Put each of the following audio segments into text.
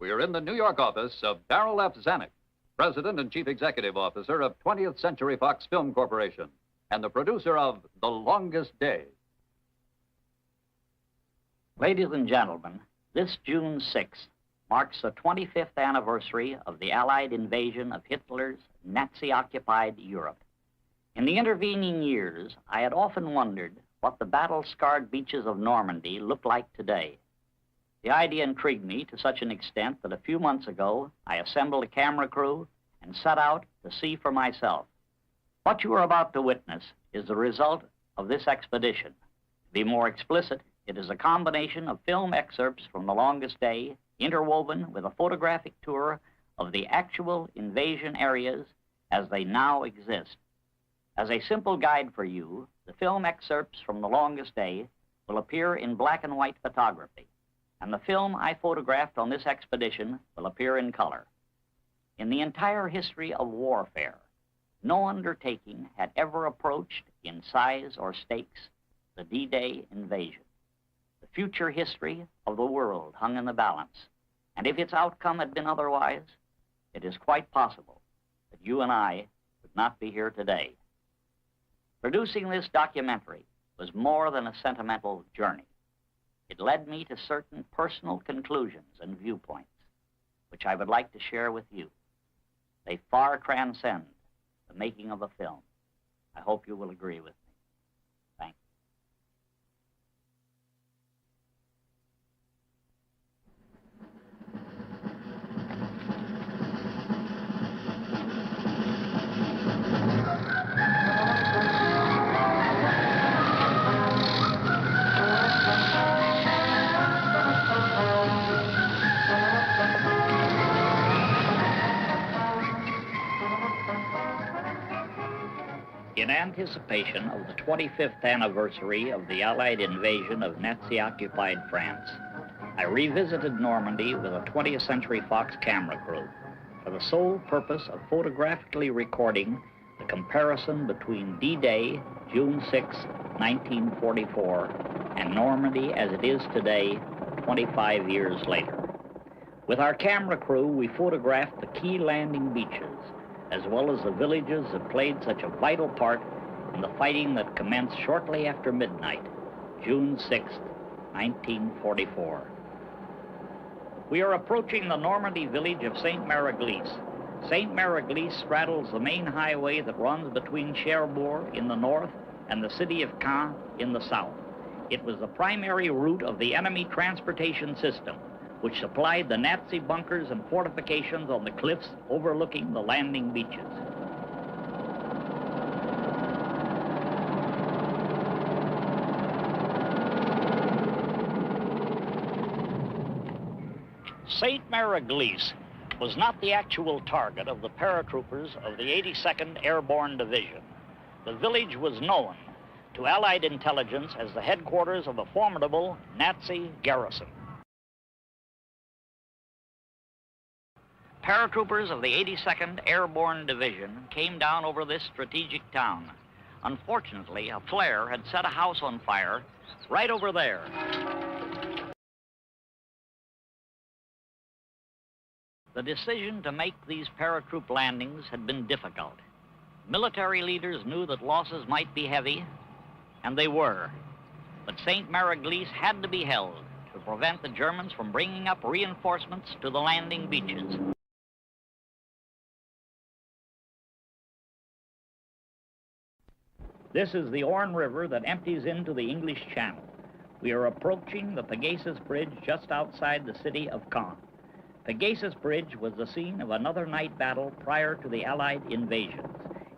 We are in the New York office of Darryl F. Zanuck, President and Chief Executive Officer of 20th Century Fox Film Corporation and the producer of The Longest Day. Ladies and gentlemen, this June 6th marks the 25th anniversary of the Allied invasion of Hitler's Nazi-occupied Europe. In the intervening years, I had often wondered what the battle-scarred beaches of Normandy look like today. The idea intrigued me to such an extent that a few months ago, I assembled a camera crew and set out to see for myself. What you are about to witness is the result of this expedition. To be more explicit, it is a combination of film excerpts from The Longest Day, interwoven with a photographic tour of the actual invasion areas as they now exist. As a simple guide for you, the film excerpts from The Longest Day will appear in black and white photography, and the film I photographed on this expedition will appear in color. In the entire history of warfare, no undertaking had ever approached in size or stakes the D-Day invasion. The future history of the world hung in the balance, and if its outcome had been otherwise, it is quite possible that you and I would not be here today. Producing this documentary was more than a sentimental journey. It led me to certain personal conclusions and viewpoints, which I would like to share with you. They far transcend the making of a film. I hope you will agree with me. Thank you. In anticipation of the 25th anniversary of the Allied invasion of Nazi-occupied France, I revisited Normandy with a 20th Century Fox camera crew for the sole purpose of photographically recording the comparison between D-Day, June 6, 1944, and Normandy as it is today, 25 years later. With our camera crew, we photographed the key landing beaches, as well as the villages that played such a vital part in the fighting that commenced shortly after midnight, June 6, 1944. We are approaching the Normandy village of Sainte-Mère-Église. Sainte-Mère-Église straddles the main highway that runs between Cherbourg in the north and the city of Caen in the south. It was the primary route of the enemy transportation system, which supplied the Nazi bunkers and fortifications on the cliffs overlooking the landing beaches. Sainte-Mère-Église was not the actual target of the paratroopers of the 82nd Airborne Division. The village was known to Allied intelligence as the headquarters of a formidable Nazi garrison. Paratroopers of the 82nd Airborne Division came down over this strategic town. Unfortunately, a flare had set a house on fire right over there. The decision to make these paratroop landings had been difficult. Military leaders knew that losses might be heavy, and they were. But Sainte-Mère-Église had to be held to prevent the Germans from bringing up reinforcements to the landing beaches. This is the Orne River that empties into the English Channel. We are approaching the Pegasus Bridge just outside the city of Caen. Pegasus Bridge was the scene of another night battle prior to the Allied invasions.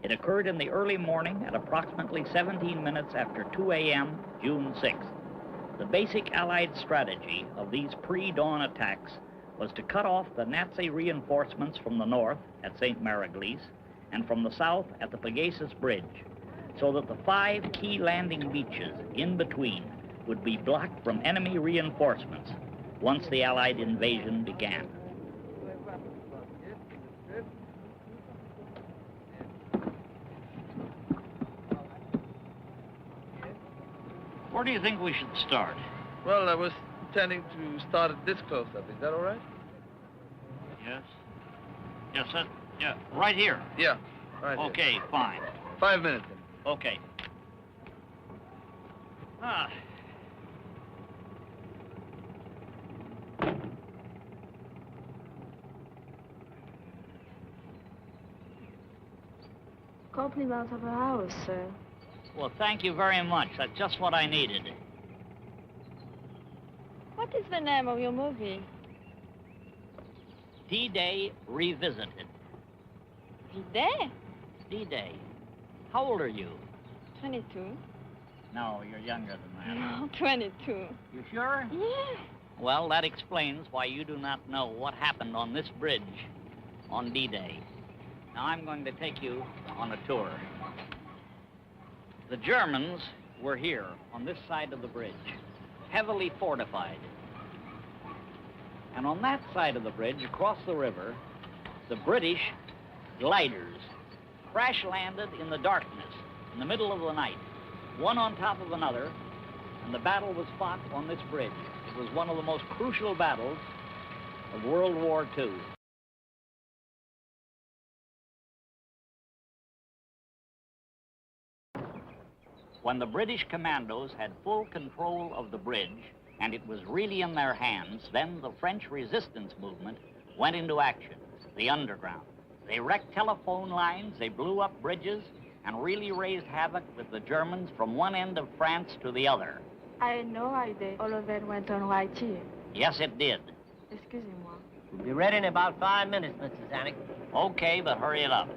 It occurred in the early morning at approximately 17 minutes after 2 a.m., June 6th. The basic Allied strategy of these pre-dawn attacks was to cut off the Nazi reinforcements from the north at Sainte-Mère-Église and from the south at the Pegasus Bridge, so that the 5 key landing beaches in between would be blocked from enemy reinforcements once the Allied invasion began. Where do you think we should start? Well, I was intending to start at this close-up. Is that all right? Yes? Yes, sir. Yeah, right here. Yeah, right here. Okay, fine. 5 minutes. Then. Okay. Ah. Compliments of a house, sir. Well, thank you very much. That's just what I needed. What is the name of your movie? D-Day Revisited. D-Day? D-Day. How old are you? 22. No, you're younger than that. No, 22. You sure? Yeah. Well, that explains why you do not know what happened on this bridge on D-Day. Now, I'm going to take you on a tour. The Germans were here on this side of the bridge, heavily fortified. And on that side of the bridge, across the river, the British gliders crash-landed in the darkness, in the middle of the night, one on top of another, and the battle was fought on this bridge. It was one of the most crucial battles of World War II. When the British commandos had full control of the bridge, and it was really in their hands, then the French resistance movement went into action, the underground. They wrecked telephone lines, they blew up bridges, and really raised havoc with the Germans from one end of France to the other. I had no idea all of that went on right here. Yes, it did. Excusez-moi. We'll be ready in about 5 minutes, Mr. Zanuck. Okay, but hurry it up.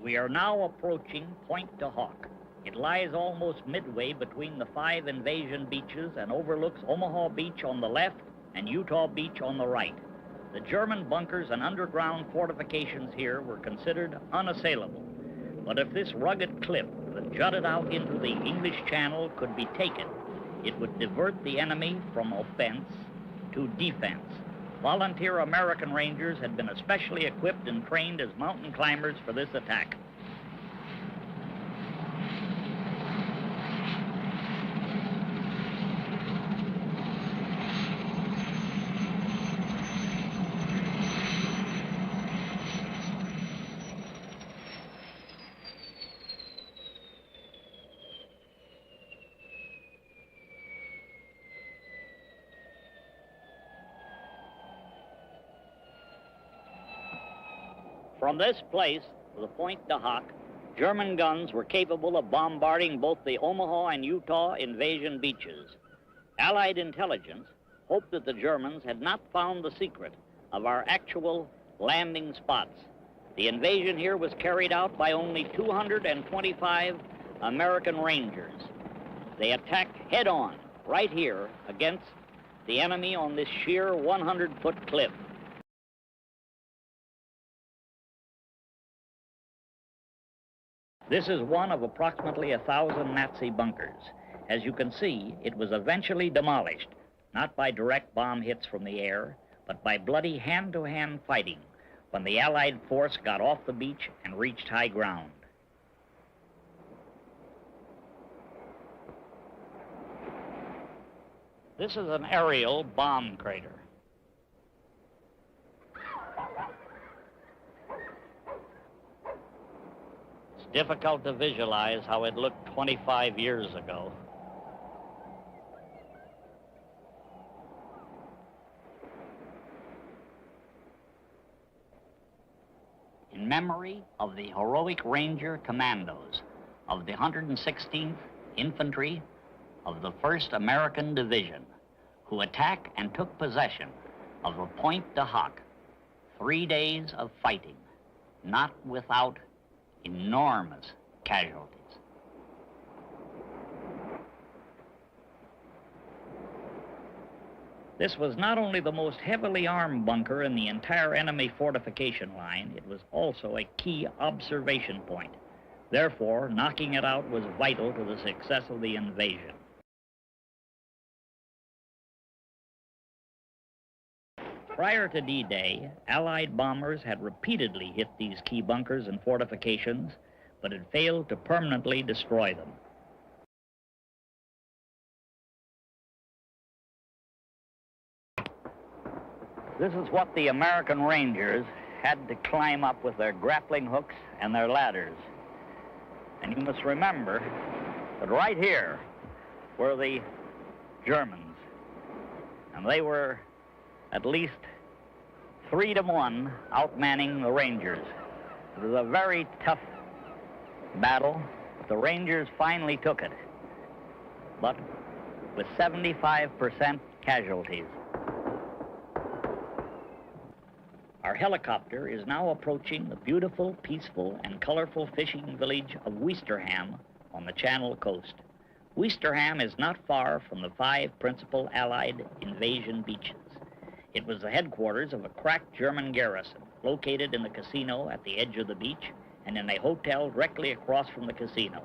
We are now approaching Point de Hoc. It lies almost midway between the 5 invasion beaches and overlooks Omaha Beach on the left and Utah Beach on the right. The German bunkers and underground fortifications here were considered unassailable. But if this rugged cliff that jutted out into the English Channel could be taken, it would divert the enemy from offense to defense. Volunteer American Rangers had been especially equipped and trained as mountain climbers for this attack. From this place, the Point de Hoc, German guns were capable of bombarding both the Omaha and Utah invasion beaches. Allied intelligence hoped that the Germans had not found the secret of our actual landing spots. The invasion here was carried out by only 225 American Rangers. They attacked head-on, right here, against the enemy on this sheer 100-foot cliff. This is one of approximately 1,000 Nazi bunkers. As you can see, it was eventually demolished, not by direct bomb hits from the air, but by bloody hand-to-hand fighting when the Allied force got off the beach and reached high ground. This is an aerial bomb crater. Difficult to visualize how it looked 25 years ago. In memory of the heroic Ranger Commandos of the 116th Infantry of the 1st American Division, who attacked and took possession of the Point de Hoc, 3 days of fighting, not without enormous casualties. This was not only the most heavily armed bunker in the entire enemy fortification line, it was also a key observation point. Therefore, knocking it out was vital to the success of the invasion. Prior to D-Day, Allied bombers had repeatedly hit these key bunkers and fortifications, but had failed to permanently destroy them. This is what the American Rangers had to climb up with their grappling hooks and their ladders. And you must remember that right here were the Germans. And they were at least 3-to-1 outmanning the Rangers. It was a very tough battle. The Rangers finally took it, but with 75% casualties. Our helicopter is now approaching the beautiful, peaceful, and colorful fishing village of Ouistreham on the Channel coast. Ouistreham is not far from the 5 principal Allied invasion beaches. It was the headquarters of a crack German garrison located in the casino at the edge of the beach and in a hotel directly across from the casino.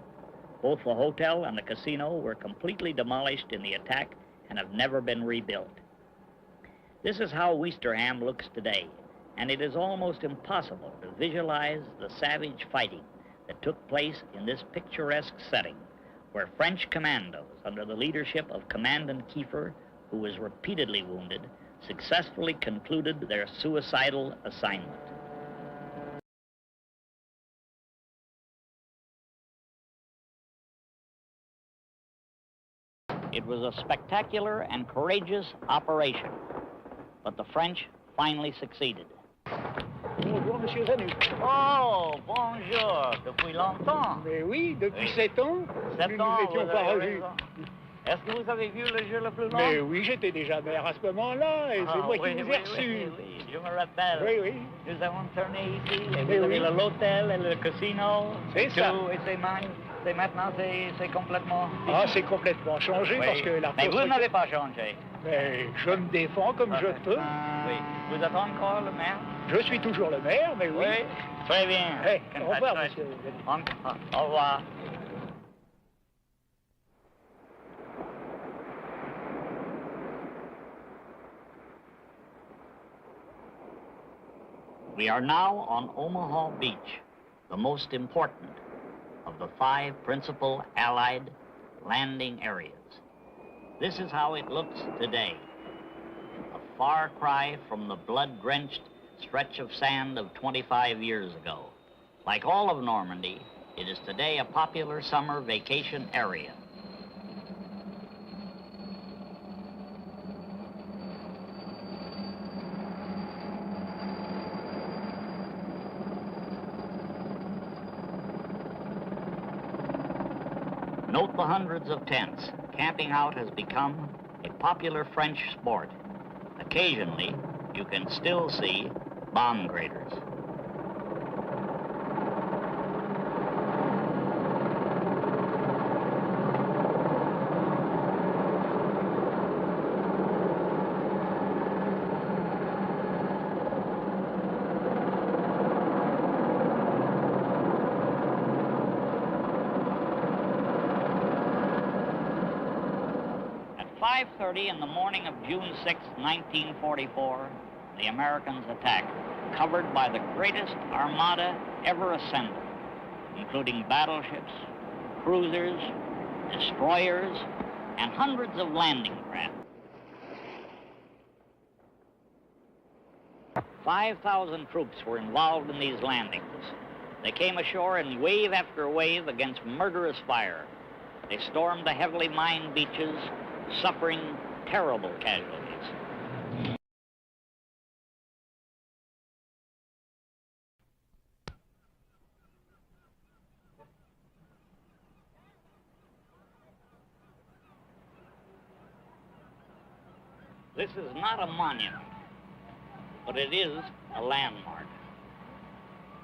Both the hotel and the casino were completely demolished in the attack and have never been rebuilt. This is how Ouistreham looks today, and it is almost impossible to visualize the savage fighting that took place in this picturesque setting, where French commandos, under the leadership of Commandant Kiefer, who was repeatedly wounded, successfully concluded their suicidal assignment. It was a spectacular and courageous operation, but the French finally succeeded. Bonjour, Monsieur Zanuck. Oh, bonjour, depuis longtemps. Mais oui, depuis 7 ans. 7 nous ans, nous étions vous pas avez revus. raison. Est-ce que vous avez vu le jeu le plus long? Mais oui, j'étais déjà maire à ce moment-là, et c'est moi oui, qui vous oui, ai reçu. oui, oui, je me rappelle. Oui, oui. Nous avons tourné ici, et Mais vous avez oui. l'hôtel et le casino. C'est et ça. tout, et c'est maintenant, c'est complètement... Ah, c'est complètement changé Oui. parce que la Mais vous construction- n'avez pas changé. Mais je me défends comme je peux. Oui. Vous êtes encore le maire? Je suis toujours le maire, mais oui. Très bien. Hey, au revoir, monsieur. Au revoir. We are now on Omaha Beach, the most important of the 5 principal Allied landing areas. This is how it looks today. A far cry from the blood-drenched stretch of sand of 25 years ago. Like all of Normandy, it is today a popular summer vacation area. Note the hundreds of tents. Camping out has become a popular French sport. Occasionally, you can still see bomb craters. At 5:30 in the morning of June 6, 1944, the Americans attacked, covered by the greatest armada ever assembled, including battleships, cruisers, destroyers, and hundreds of landing craft. 5,000 troops were involved in these landings. They came ashore in wave after wave against murderous fire. They stormed the heavily mined beaches, suffering terrible casualties. This is not a monument, but it is a landmark.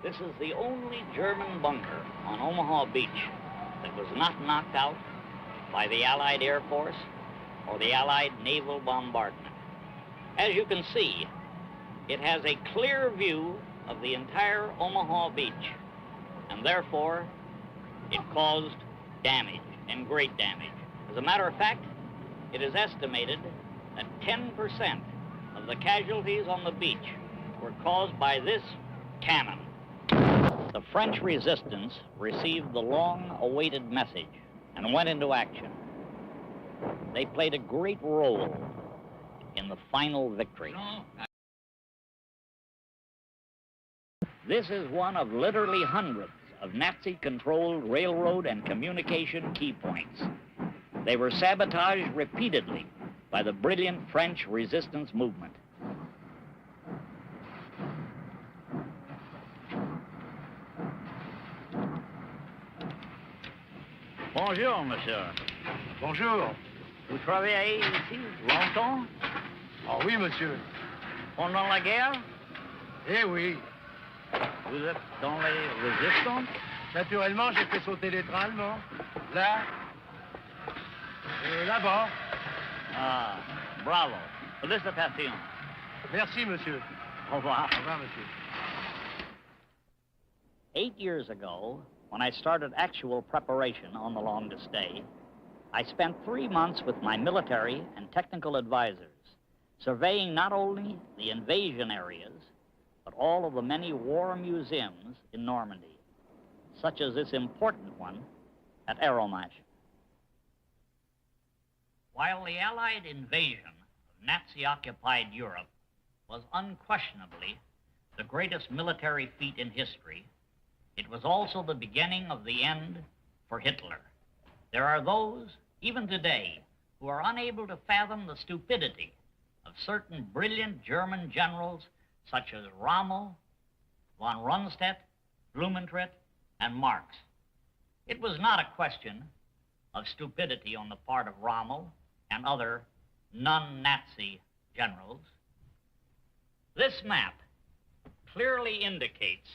This is the only German bunker on Omaha Beach that was not knocked out by the Allied Air Force or the Allied naval bombardment. As you can see, it has a clear view of the entire Omaha Beach, and therefore it caused damage, and great damage. As a matter of fact, it is estimated that 10% of the casualties on the beach were caused by this cannon. The French resistance received the long-awaited message and went into action. They played a great role in the final victory. This is one of literally hundreds of Nazi-controlled railroad and communication key points. They were sabotaged repeatedly by the brilliant French resistance movement. Bonjour, monsieur. Bonjour. Vous travaillez ici longtemps? Ah oui, monsieur. Pendant la guerre? Eh oui. Vous êtes dans les résistants? Naturellement, j'ai fait sauter les trains allemands. Là. Et là-bas. Ah, bravo. Félicitations. Merci, monsieur. Au revoir. Au revoir, monsieur. 8 years ago, when I started actual preparation on the longest day, I spent 3 months with my military and technical advisors, surveying not only the invasion areas, but all of the many war museums in Normandy, such as this important one at Arromanches. While the Allied invasion of Nazi-occupied Europe was unquestionably the greatest military feat in history, it was also the beginning of the end for Hitler. There are those, even today, who are unable to fathom the stupidity of certain brilliant German generals such as Rommel, von Rundstedt, Blumentritt, and Marx. It was not a question of stupidity on the part of Rommel and other non-Nazi generals. This map clearly indicates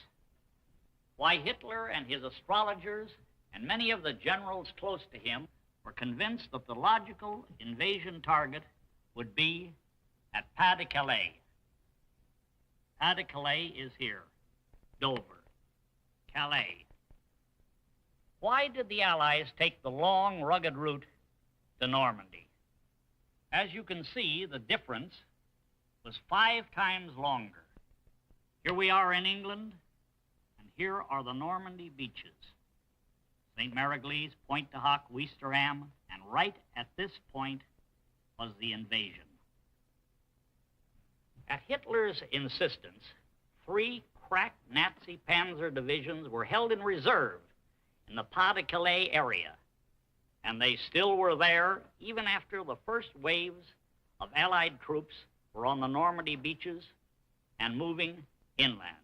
why Hitler and his astrologers and many of the generals close to him were convinced that the logical invasion target would be at Pas-de-Calais. Pas-de-Calais is here, Dover, Calais. Why did the Allies take the long, rugged route to Normandy? As you can see, the difference was 5 times longer. Here we are in England, and here are the Normandy beaches. Sainte-Mère-Église, Pointe-du-Hoc, Ouistreham, and right at this point was the invasion. At Hitler's insistence, 3 crack Nazi panzer divisions were held in reserve in the Pas-de-Calais area, and they still were there even after the first waves of Allied troops were on the Normandy beaches and moving inland.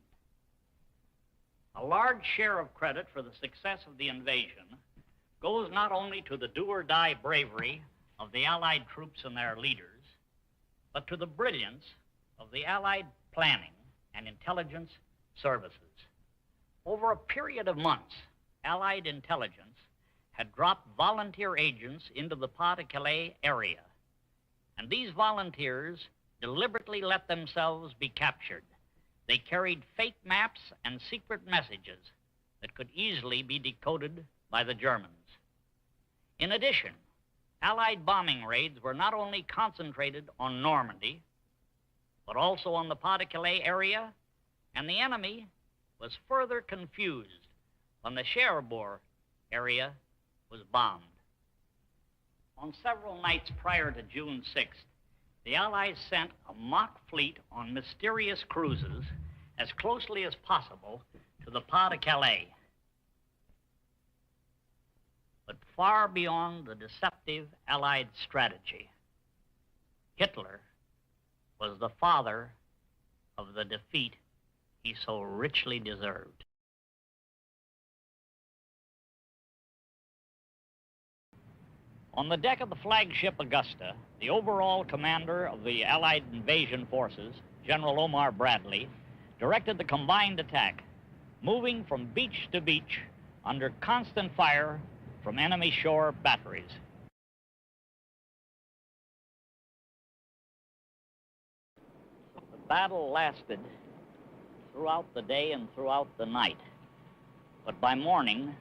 A large share of credit for the success of the invasion goes not only to the do-or-die bravery of the Allied troops and their leaders, but to the brilliance of the Allied planning and intelligence services. Over a period of months, Allied intelligence had dropped volunteer agents into the Pas-de-Calais area, and these volunteers deliberately let themselves be captured. They carried fake maps and secret messages that could easily be decoded by the Germans. In addition, Allied bombing raids were not only concentrated on Normandy, but also on the Pas-de-Calais area, and the enemy was further confused when the Cherbourg area was bombed. On several nights prior to June 6th, the Allies sent a mock fleet on mysterious cruises as closely as possible to the Pas-de-Calais. But far beyond the deceptive Allied strategy, Hitler was the father of the defeat he so richly deserved. On the deck of the flagship Augusta, the overall commander of the Allied invasion forces, General Omar Bradley, directed the combined attack, moving from beach to beach under constant fire from enemy shore batteries. The battle lasted throughout the day and throughout the night, but by morning,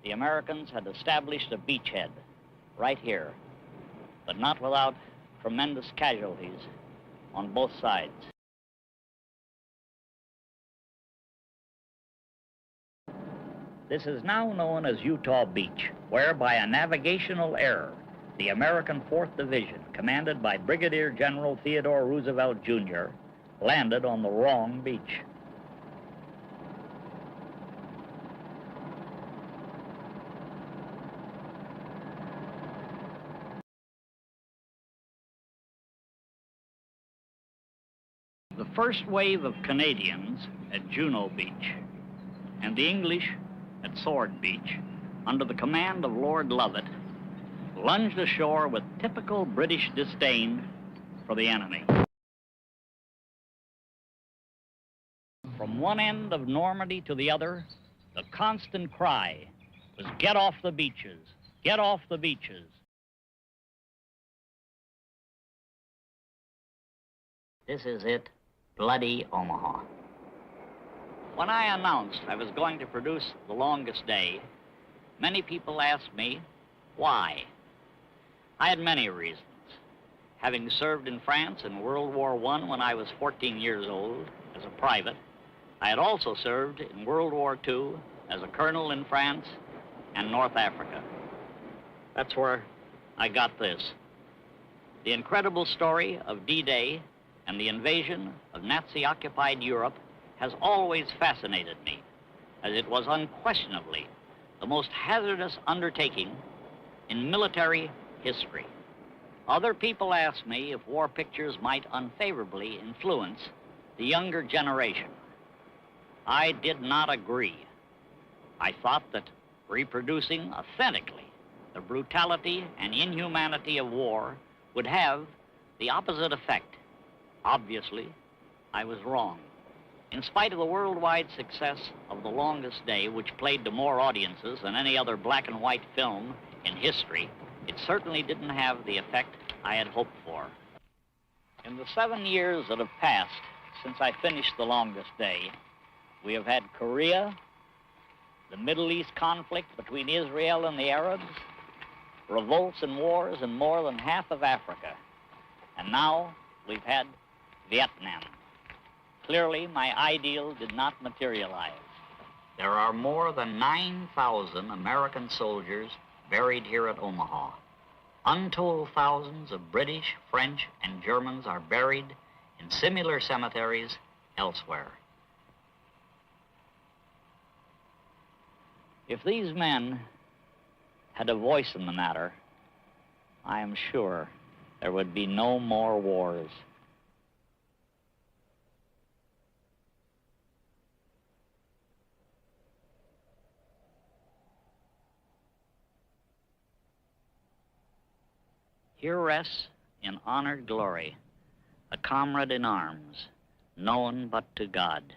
the Americans had established a beachhead right here, but not without tremendous casualties on both sides. This is now known as Utah Beach, where by a navigational error, the American 4th Division, commanded by Brigadier General Theodore Roosevelt, Jr., landed on the wrong beach. The first wave of Canadians at Juno Beach and the English at Sword Beach, under the command of Lord Lovett, lunged ashore with typical British disdain for the enemy. From one end of Normandy to the other, the constant cry was, "Get off the beaches, get off the beaches." This is it, bloody Omaha. When I announced I was going to produce The Longest Day, many people asked me why. I had many reasons. Having served in France in World War I when I was 14 years old as a private, I had also served in World War II as a colonel in France and North Africa. That's where I got this. The incredible story of D-Day and the invasion of Nazi-occupied Europe has always fascinated me, as it was unquestionably the most hazardous undertaking in military history. Other people asked me if war pictures might unfavorably influence the younger generation. I did not agree. I thought that reproducing authentically the brutality and inhumanity of war would have the opposite effect. Obviously, I was wrong. In spite of the worldwide success of The Longest Day, which played to more audiences than any other black and white film in history, it certainly didn't have the effect I had hoped for. In the 7 years that have passed since I finished The Longest Day, we have had Korea, the Middle East conflict between Israel and the Arabs, revolts and wars in more than half of Africa, and now we've had Vietnam. Clearly, my ideal did not materialize. There are more than 9,000 American soldiers buried here at Omaha. Untold thousands of British, French, and Germans are buried in similar cemeteries elsewhere. If these men had a voice in the matter, I am sure there would be no more wars. Here rests in honored glory a comrade in arms, known but to God.